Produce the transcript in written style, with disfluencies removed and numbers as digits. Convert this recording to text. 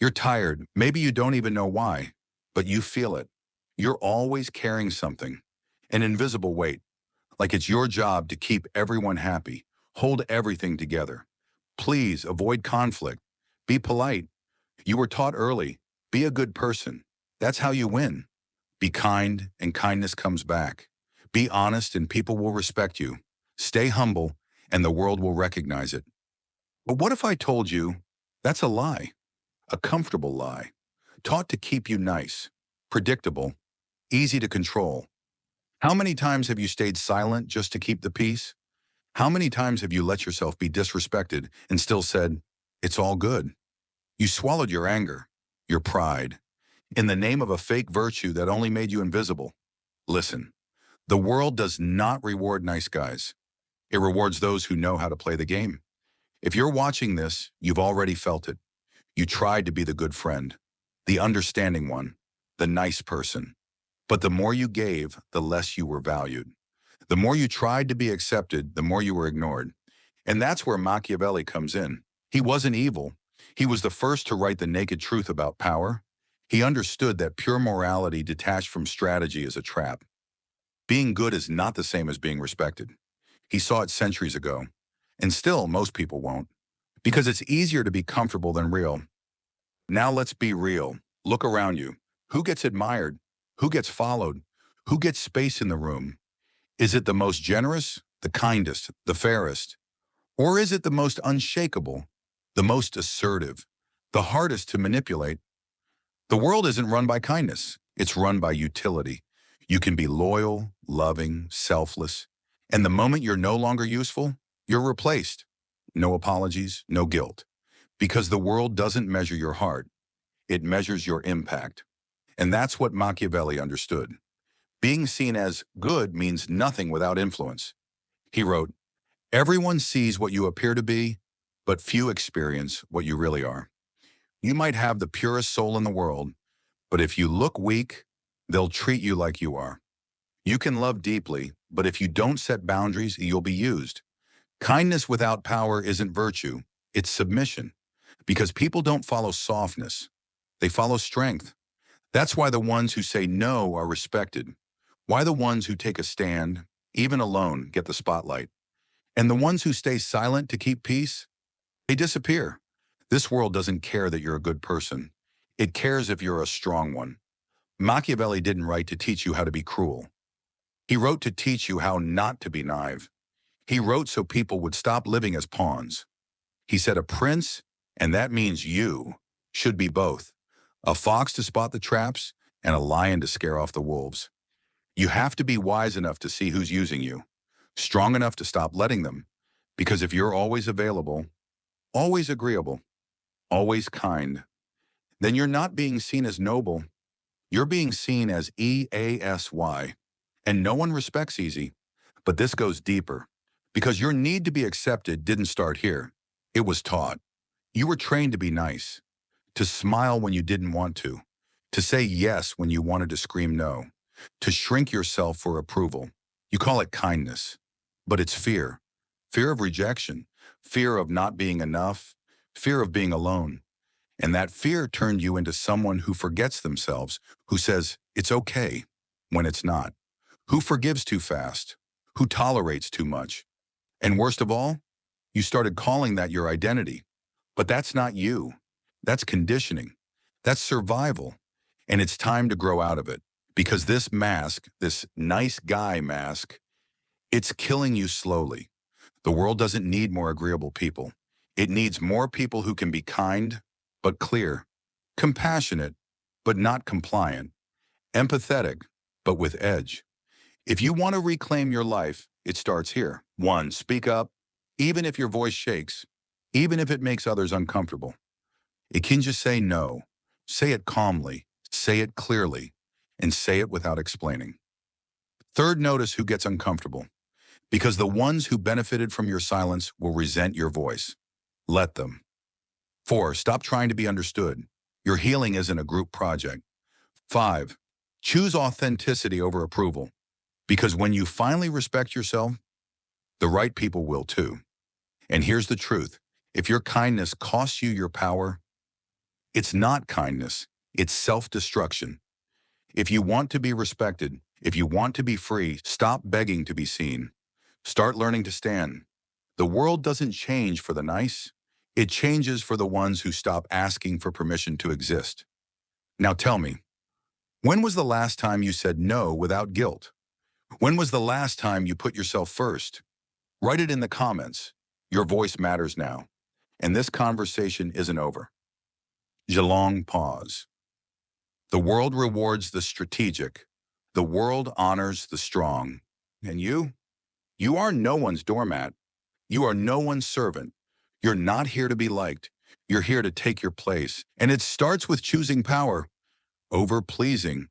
You're tired. Maybe you don't even know why, but you feel it. You're always carrying something, an invisible weight, like it's your job to keep everyone happy, hold everything together. Please avoid conflict. Be polite. You were taught early, be a good person. That's how you win. Be kind and kindness comes back. Be honest and people will respect you. Stay humble and the world will recognize it. But what if I told you that's a lie, a comfortable lie, taught to keep you nice, predictable, easy to control? How many times have you stayed silent just to keep the peace? How many times have you let yourself be disrespected and still said, it's all good? You swallowed your anger, your pride, in the name of a fake virtue that only made you invisible. Listen, the world does not reward nice guys. It rewards those who know how to play the game. If you're watching this, you've already felt it. You tried to be the good friend, the understanding one, the nice person. But the more you gave, the less you were valued. The more you tried to be accepted, the more you were ignored. And that's where Machiavelli comes in. He wasn't evil. He was the first to write the naked truth about power. He understood that pure morality detached from strategy is a trap. Being good is not the same as being respected. He saw it centuries ago. And still, most people won't. Because it's easier to be comfortable than real. Now let's be real. Look around you. Who gets admired? Who gets followed? Who gets space in the room? Is it the most generous, the kindest, the fairest? Or is it the most unshakable, the most assertive, the hardest to manipulate? The world isn't run by kindness. It's run by utility. You can be loyal, loving, selfless, and the moment you're no longer useful, you're replaced. No apologies, no guilt. Because the world doesn't measure your heart. It measures your impact. And that's what Machiavelli understood. Being seen as good means nothing without influence. He wrote, everyone sees what you appear to be, but few experience what you really are. You might have the purest soul in the world, but if you look weak, they'll treat you like you are. You can love deeply, but if you don't set boundaries, you'll be used. Kindness without power isn't virtue, it's submission. Because people don't follow softness, they follow strength. That's why the ones who say no are respected. Why the ones who take a stand, even alone, get the spotlight. And the ones who stay silent to keep peace, they disappear. This world doesn't care that you're a good person. It cares if you're a strong one. Machiavelli didn't write to teach you how to be cruel. He wrote to teach you how not to be naive. He wrote so people would stop living as pawns. He said a prince, and that means you, should be both. A fox to spot the traps and a lion to scare off the wolves. You have to be wise enough to see who's using you, strong enough to stop letting them. Because if you're always available, always agreeable, always kind, then you're not being seen as noble. You're being seen as EASY. And no one respects easy. But this goes deeper. Because your need to be accepted didn't start here. It was taught. You were trained to be nice, to smile when you didn't want to say yes when you wanted to scream no, to shrink yourself for approval. You call it kindness, but it's fear. Fear of rejection, fear of not being enough, fear of being alone. And that fear turned you into someone who forgets themselves, who says it's okay when it's not, who forgives too fast, who tolerates too much. And worst of all, you started calling that your identity. But that's not you. That's conditioning. That's survival. And it's time to grow out of it. Because this mask, this nice guy mask, it's killing you slowly. The world doesn't need more agreeable people. It needs more people who can be kind, but clear, compassionate, but not compliant, empathetic, but with edge. If you want to reclaim your life, it starts here. 1, speak up, even if your voice shakes, even if it makes others uncomfortable. It can just say no. Say it calmly, say it clearly, and say it without explaining. Third, notice who gets uncomfortable. Because the ones who benefited from your silence will resent your voice. Let them. 4, stop trying to be understood. Your healing isn't a group project. 5, choose authenticity over approval. Because when you finally respect yourself, the right people will too. And here's the truth. If your kindness costs you your power, It's not kindness. It's self-destruction. If you want to be respected, if you want to be free, stop begging to be seen. Start learning to stand. The world doesn't change for the nice. It changes for the ones who stop asking for permission to exist. Now tell me, when was the last time you said no without guilt? When was the last time you put yourself first? Write it in the comments. Your voice matters now. And this conversation isn't over. Long pause. The world rewards the strategic. The world honors the strong. And you are no one's doormat. You are no one's servant. You're not here to be liked. You're here to take your place. And it starts with choosing power over pleasing.